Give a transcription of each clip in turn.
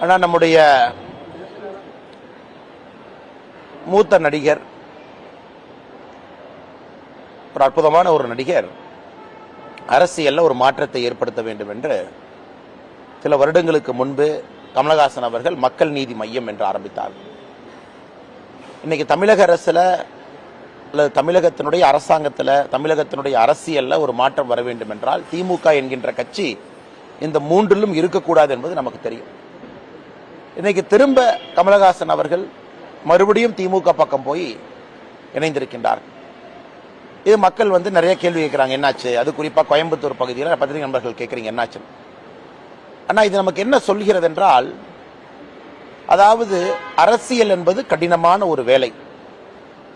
ஆனால் நம்முடைய மூத்த நடிகர், ஒரு அற்புதமான ஒரு நடிகர், அரசியல்ல ஒரு மாற்றத்தை ஏற்படுத்த வேண்டும் என்று சில வருடங்களுக்கு முன்பு கமலஹாசன் அவர்கள் மக்கள் நீதி மையம் என்று ஆரம்பித்தார். இன்னைக்கு தமிழக அரசுல அல்லது தமிழகத்தினுடைய அரசாங்கத்தில், தமிழகத்தினுடைய அரசியல்ல ஒரு மாற்றம் வர வேண்டும் என்றால் திமுக என்கின்ற கட்சி இந்த மூன்றிலும் இருக்கக்கூடாது என்பது நமக்கு தெரியும். இன்னைக்கு திரும்ப கமலஹாசன் அவர்கள் மறுபடியும் திமுக பக்கம் போய் இணைந்திருக்கின்றார். இது மக்கள் நிறைய கேள்வி கேட்கிறாங்க, என்னாச்சு? அது குறிப்பா கோயம்புத்தூர் பகுதியில் பத்திரிகை நண்பர்கள் கேட்கறீங்க என்னாச்சு. ஆனா இது நமக்கு என்ன சொல்கிறது என்றால், அதாவது அரசியல் என்பது கடினமான ஒரு வேலை.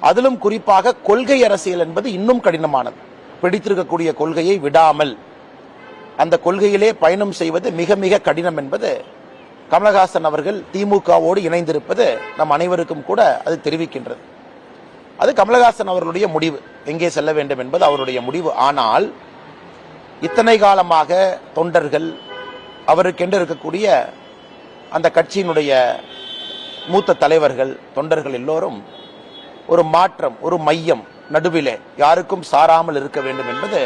அதிலும் குறிப்பாக கொள்கை அரசியல் என்பது இன்னும் கடினமானது. பிடித்திருக்கக்கூடிய கொள்கையை விடாமல் அந்த கொள்கையிலே பயணம் செய்வது மிக மிக கடினம் என்பது கமலஹாசன் அவர்கள் திமுகவோடு இணைந்திருப்பது நம் அனைவருக்கும் கூட அது தெரிவிக்கின்றது. அது கமலஹாசன் அவர்களுடைய முடிவு, எங்கே செல்ல வேண்டும் என்பது அவருடைய முடிவு. ஆனால் இத்தனை காலமாக தொண்டர்கள், அவருக்கென்று இருக்கக்கூடிய அந்த கட்சியினுடைய மூத்த தலைவர்கள், தொண்டர்கள் எல்லோரும் ஒரு மாற்றம், ஒரு மையம் நடுவிலே யாருக்கும் சாராமல் இருக்க வேண்டும் என்பது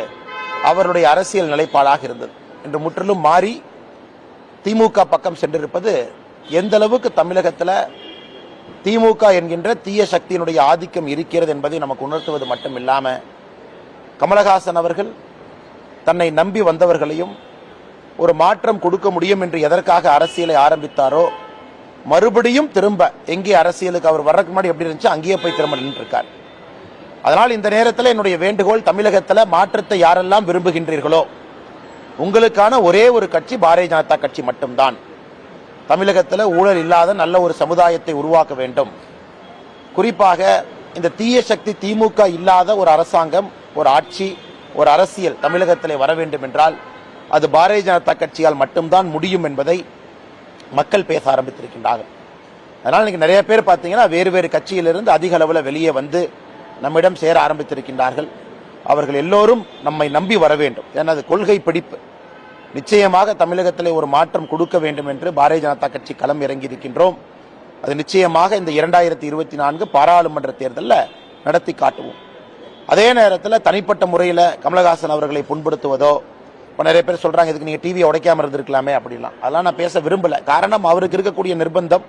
அவருடைய அரசியல் நிலைப்பாடாக இருந்தது. இன்று முற்றிலும் மாறி திமுக பக்கம் சென்றிருப்பது எந்த அளவுக்கு தமிழகத்தில் திமுக என்கின்ற தீய சக்தியினுடைய ஆதிக்கம் இருக்கிறது என்பதை நமக்கு உணர்த்துவது மட்டும் இல்லாம, கமலஹாசன் அவர்கள் தன்னை நம்பி வந்தவர்களையும் ஒரு மாற்றம் கொடுக்க முடியும் என்று எதற்காக அரசியலை ஆரம்பித்தாரோ, மறுபடியும் திரும்ப எங்கே அரசியலுக்கு அவர் வர்றதுக்கு முன்னாடி எப்படி இருந்துச்சு அங்கேயே போய் திரும்ப நின்று இருக்கார். அதனால் இந்த நேரத்தில் என்னுடைய வேண்டுகோள், தமிழகத்தில் மாற்றத்தை யாரெல்லாம் விரும்புகின்றீர்களோ, உங்களுக்கான ஒரே ஒரு கட்சி பாரதிய ஜனதா கட்சி மட்டும்தான். தமிழகத்தில் ஊழல் இல்லாத நல்ல ஒரு சமுதாயத்தை உருவாக்க வேண்டும். குறிப்பாக இந்த தீய சக்தி திமுக இல்லாத ஒரு அரசாங்கம், ஒரு ஆட்சி, ஒரு அரசியல் தமிழகத்தில் வர வேண்டும் என்றால் அது பாரதிய ஜனதா கட்சியால் மட்டும்தான் முடியும் என்பதை மக்கள் பேச ஆரம்பித்திருக்கின்றார்கள். அதனால் இன்னைக்கு நிறைய பேர் பார்த்தீங்கன்னா வேறு வேறு கட்சியிலிருந்து அதிக அளவில் வெளியே வந்து நம்மிடம் சேர ஆரம்பித்திருக்கின்றார்கள். அவர்கள் எல்லோரும் நம்மை நம்பி வர வேண்டும். ஏன்னா அது கொள்கை பிடிப்பு. நிச்சயமாக தமிழகத்திலே ஒரு மாற்றம் கொடுக்க வேண்டும் என்று பாரதிய ஜனதா கட்சி களம் இறங்கி இருக்கின்றோம். அது நிச்சயமாக இந்த 2024 பாராளுமன்ற தேர்தலில் நடத்தி காட்டுவோம். அதே நேரத்தில் தனிப்பட்ட முறையில் கமலஹாசன் அவர்களை புண்படுத்துவதோ, நிறைய பேர் சொல்றாங்க இதுக்கு நீங்க டிவியை உடைக்காம இருந்திருக்கலாமே அப்படிலாம், அதெல்லாம் நான் பேச விரும்பல. காரணம், அவருக்கு இருக்கக்கூடிய நிர்பந்தம்.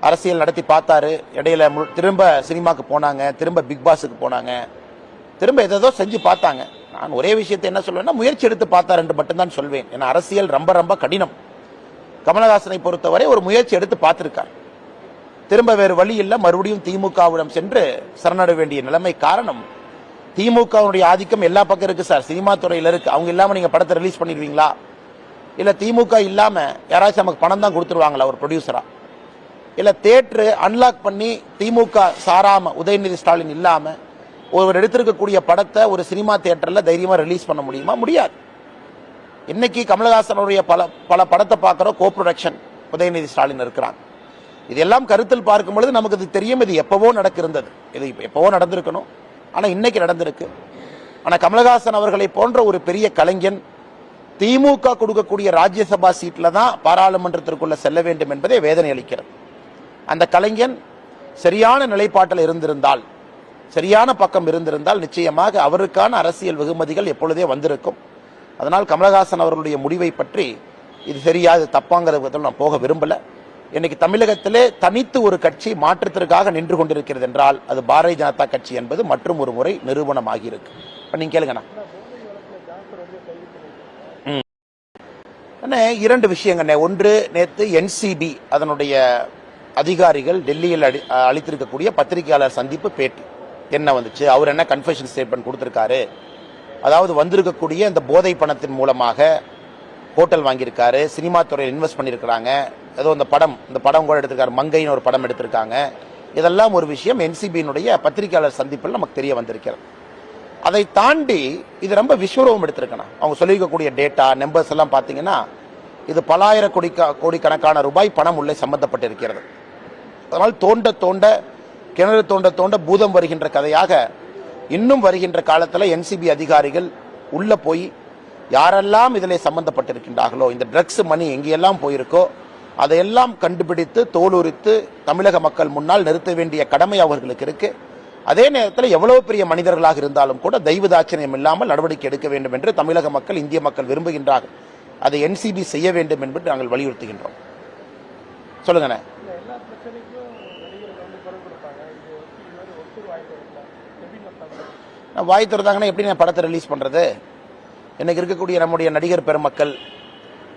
அரசியல் நடத்தி பார்த்தாரு, இடையில திரும்ப சினிமாக்கு போனாங்க, திரும்ப பிக் பாஸுக்கு போனாங்க, திரும்ப ஏதோ செஞ்சு பார்த்தாங்க. நான் ஒரே விஷயத்தை என்ன சொல்வேன்னா, முயற்சி எடுத்து பார்த்தார் என்று மட்டும்தான் சொல்வேன். ஏன்னா அரசியல் ரொம்ப ரொம்ப கடினம். கமலஹாசனை பொறுத்தவரை ஒரு முயற்சி எடுத்து பார்த்திருக்கார். திரும்ப வேறு வழி இல்லை, மறுபடியும் திமுகவிடம் சென்று சரணட வேண்டிய நிலைமை. காரணம், திமுகவுடைய ஆதிக்கம் எல்லா பக்கம் இருக்கு சார். சினிமா துறையில் இருக்கு. அவங்க இல்லாம நீங்க படத்தை ரிலீஸ் பண்ணிடுவீங்களா? இல்ல திமுக இல்லாம யாராச்சும் நமக்கு பணம் தான் கொடுத்துருவாங்களா ஒரு ப்ரொடியூசரா? இல்ல தியேட்டர் அன்லாக் பண்ணி திமுக சாராம, உதயநிதி ஸ்டாலின் இல்லாம ஒருவர் எடுத்திருக்கக்கூடிய படத்தை ஒரு சினிமா தியேட்டர்ல தைரியமா ரிலீஸ் பண்ண முடியுமா? முடியாது. இன்னைக்கு கமலஹாசனுடைய பல படத்தை பார்க்கிறோம், கோ ப்ரொடக்ஷன் உதயநிதி ஸ்டாலின் இருக்கிறாங்க. இதெல்லாம் கருத்தில் பார்க்கும் பொழுது நமக்கு இது தெரியும், இது எப்பவோ நடக்கிருந்தது, இது எப்பவோ நடந்திருக்கணும். ஆனா இன்னைக்கு நடந்திருக்கு. ஆனா கமலஹாசன் அவர்களை போன்ற ஒரு பெரிய கலைஞன் திமுக கொடுக்கக்கூடிய ராஜ்யசபா சீட்ல தான் பாராளுமன்றத்திற்குள்ள செல்ல வேண்டும் என்பதே வேதனை அளிக்கிறது. அந்த கலைஞன் சரியான நிலைப்பாட்டில் இருந்திருந்தால், சரியான பக்கம் இருந்திருந்தால் நிச்சயமாக அவருக்கான அரசியல் வெகுமதிகள் எப்பொழுதே வந்திருக்கும். அதனால் கமலஹாசன் அவர்களுடைய முடிவை பற்றி இது சரியா இது தப்பாங்கிறத நான் போக விரும்பல. இன்னைக்கு தமிழகத்திலே தனித்து ஒரு கட்சி மாற்றத்திற்காக நின்று கொண்டிருக்கிறது என்றால் அது பாரதிய ஜனதா கட்சி என்பது மற்றும் ஒரு முறை நிரூபணமாகி இருக்கு. நீங்க கேளுங்கண்ணா. இரண்டு விஷயங்கண்ணே. ஒன்று, நேற்று என்சிபி அதனுடைய அதிகாரிகள் டெல்லியில் அளித்திருக்கக்கூடிய பத்திரிகையாளர் சந்திப்பு பேட்டி என்ன வந்துச்சு, அவர் என்ன கன்ஃபெஷன் ஸ்டேட்மெண்ட் கொடுத்திருக்காரு. அதாவது வந்திருக்கக்கூடிய இந்த போதை பணத்தின் மூலமாக ஹோட்டல் வாங்கியிருக்காரு, சினிமா துறையில் இன்வெஸ்ட் பண்ணியிருக்கிறாங்க, ஏதோ இந்த படம் கூட எடுத்திருக்காரு, மங்கைன்னு ஒரு படம் எடுத்திருக்காங்க. இதெல்லாம் ஒரு விஷயம் என்சிபியினுடைய பத்திரிகையாளர் சந்திப்பில் நமக்கு தெரிய வந்திருக்கிறது. அதை தாண்டி இது ரொம்ப விஸ்வரூபம் எடுத்திருக்கணும். அவங்க சொல்லியிருக்கக்கூடிய டேட்டா நம்பர்ஸ் எல்லாம் பார்த்தீங்கன்னா இது பல ஆயிரம் கோடி கணக்கான ரூபாய் பணம் உள்ளே சம்பந்தப்பட்டிருக்கிறது. அதனால் கிணறு தோண்ட பூதம் வருகின்ற கதையாக இன்னும் வருகின்ற காலத்தில் என்சிபி அதிகாரிகள் உள்ள போய் யாரெல்லாம் இதில் சம்பந்தப்பட்டிருக்கின்றார்களோ, இந்த ட்ரக்ஸ் மணி எங்கெல்லாம் போயிருக்கோ அதையெல்லாம் கண்டுபிடித்து தோலுரித்து தமிழக மக்கள் முன்னால் நிறுத்த வேண்டிய கடமை அவர்களுக்கு இருக்கு. அதே நேரத்தில் எவ்வளவு பெரிய மனிதர்களாக இருந்தாலும் கூட தெய்வதாட்சணியம் இல்லாமல் நடவடிக்கை எடுக்க வேண்டும் என்று தமிழக மக்கள், இந்திய மக்கள் விரும்புகின்றார்கள். அதை NCB செய்ய வேண்டும் என்று நாங்கள் வலியுறுத்துகின்றோம். சொல்லுங்கண்ணே. வாய் திறந்தாங்கன்னா எப்படி நான் படத்தை ரிலீஸ் பண்றது? இன்னைக்கு இருக்கக்கூடிய நம்முடைய நடிகர் பெருமக்கள்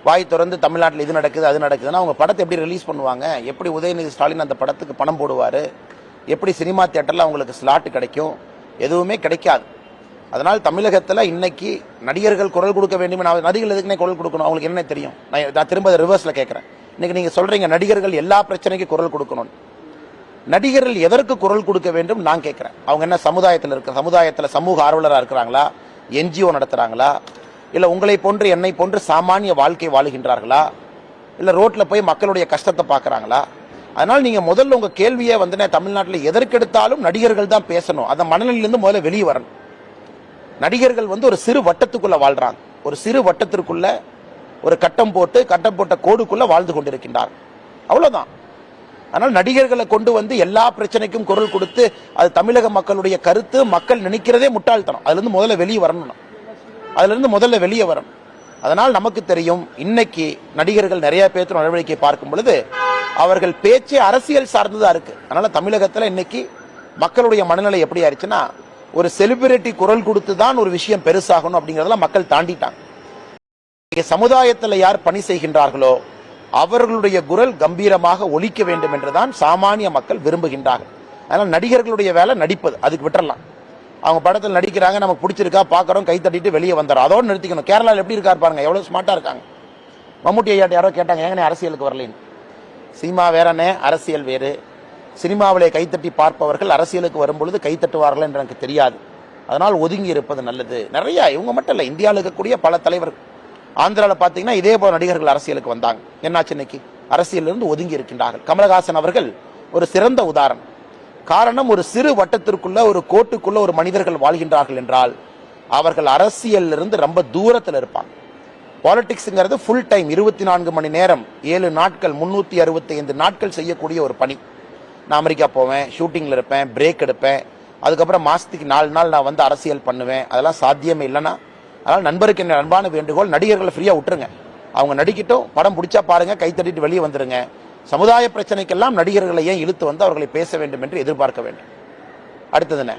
வாய் திறந்து தமிழ்நாட்டில் இது நடக்குது அது நடக்குதுன்னா அவங்க படத்தை எப்படி ரிலீஸ் பண்ணுவாங்க? எப்படி உதயநிதி ஸ்டாலின் அந்த படத்துக்கு பணம் போடுவார்? எப்படி சினிமா தியேட்டரில் அவங்களுக்கு ஸ்லாட் கிடைக்கும்? எதுவுமே கிடைக்காது. அதனால் தமிழகத்தில் இன்னைக்கு நடிகர்கள் குரல் கொடுக்க வேண்டும். நடிகர்கள் எதுக்குன்னே குரல் கொடுக்கணும்? அவங்களுக்கு என்ன தெரியும்? நான் திரும்ப ரிவர்ஸில் கேட்குறேன். இன்னைக்கு நீங்கள் சொல்கிறீங்க நடிகர்கள் எல்லா பிரச்சனைக்கும் குரல் கொடுக்கணும். நடிகர்கள் எதற்கு குரல் கொடுக்க வேண்டும் நான் கேட்குறேன். அவங்க என்ன சமுதாயத்தில் சமூக ஆர்வலராக இருக்கிறாங்களா? NGO நடத்துகிறாங்களா? இல்லை உங்களை போன்று என்னை போன்று சாமானிய வாழ்க்கை வாழுகின்றார்களா? இல்லை ரோட்டில் போய் மக்களுடைய கஷ்டத்தை பார்க்குறாங்களா? அதனால் நீங்கள் முதல்ல உங்கள் கேள்வியை தமிழ்நாட்டில் எதற்கெடுத்தாலும் நடிகர்கள் தான் பேசணும். அந்த மனநிலையிலிருந்து முதல்ல வெளியே வரணும். நடிகர்கள் ஒரு சிறு வட்டத்துக்குள்ள வாழ்றாங்க. ஒரு சிறு வட்டத்திற்குள்ள ஒரு கட்டம் போட்ட கோடுக்குள்ள வாழ்ந்து கொண்டிருக்கின்றார். அவ்வளவுதான். ஆனால் நடிகர்களை கொண்டு எல்லா பிரச்சனைக்கும் குரல் கொடுத்து அது தமிழக மக்களுடைய கருத்து, மக்கள் நினைக்கிறதே முட்டாள்தனம். அதுல இருந்து முதல்ல வெளியே வரணும். அதனால் நமக்கு தெரியும் இன்னைக்கு நடிகர்கள் நிறைய பேர் நடவடிக்கை பார்க்கும் பொழுது அவர்கள் பேச்சே அரசியல் சார்ந்ததா இருக்கு. அதனால தமிழகத்தில் இன்னைக்கு மக்களுடைய மனநிலை எப்படி ஆயிடுச்சுன்னா, ஒரு செலிபிரிட்டி குரல் கொடுத்து தான் ஒரு விஷயம் பெருசாகணும் அப்படிங்கறதெல்லாம் மக்கள் தாண்டிட்டாங்க. சமுதாயத்தில் யார் பணி செய்கின்றார்களோ அவர்களுடைய குரல் கம்பீரமாக ஒலிக்க வேண்டும் என்றுதான் சாமானிய மக்கள் விரும்புகின்றார்கள். அதனால் நடிகர்களுடைய வேலை நடிப்பது, அதுக்கு விட்டுறலாம். அவங்க படத்தில் நடிக்கிறாங்க, நமக்கு பிடிச்சிருக்கா, பார்க்குறோம், கை தட்டிட்டு வெளியே வந்துடும், அதோடு நிறுத்திக்கணும். கேரளாவில் எப்படி இருக்காரு பாருங்க, எவ்வளோ ஸ்மார்ட்டாக இருக்காங்க. மம்முட்டி ஐயாட்ட யாரோ கேட்டாங்க, ஏங்கனே அரசியலுக்கு வரலேன்னு. சினிமா வேறனே, அரசியல் வேறு. சினிமாவிலே கைத்தட்டி பார்ப்பவர்கள் அரசியலுக்கு வரும்பொழுது கைத்தட்டுவார்கள் என்று எனக்கு தெரியாது. அதனால் ஒதுங்கி இருப்பது நல்லது. நிறைய இவங்க மட்டும் இல்லை, இந்தியாவில் இருக்கக்கூடிய பல தலைவர்கள். ஆந்திராவில் பார்த்தீங்கன்னா இதே போல நடிகர்கள் அரசியலுக்கு வந்தாங்க. என்னாச்சு? இன்னைக்கு அரசியலிருந்து ஒதுங்கி இருக்கின்றார்கள். கமலஹாசன் அவர்கள் ஒரு சிறந்த உதாரணம். காரணம், ஒரு சிறு வட்டத்திற்குள்ள, ஒரு கோட்டுக்குள்ள ஒரு மனிதர்கள் வாழ்கின்றார்கள் என்றால் அவர்கள் அரசியலிருந்து ரொம்ப தூரத்தில் இருப்பாங்க. பாலிடிக்ஸ்ங்கிறது ஃபுல் டைம், 24 மணி நேரம், 7 நாட்கள், 365 நாட்கள் செய்யக்கூடிய ஒரு பணி. நான் அமெரிக்கா போவேன், ஷூட்டிங்கில் இருப்பேன், பிரேக் எடுப்பேன், அதுக்கப்புறம் மாசத்துக்கு 4 நாள் நான் அரசியல் பண்ணுவேன். அதெல்லாம் சாத்தியமே இல்லைன்னா. அதனால் நண்பருக்கு என்ன அன்பான வேண்டுகோள், நடிகர்களை ஃப்ரீயாக விட்டுருங்க. அவங்க நடிக்கட்டும், படம் பிடிச்சா பாருங்க, கை தட்டிட்டு வெளியே வந்துருங்க. சமுதாய பிரச்சனைக்கெல்லாம் நடிகர்களை ஏன் இழுத்து அவர்களை பேச வேண்டும் என்று எதிர்பார்க்க வேண்டும். அடுத்தது என்ன?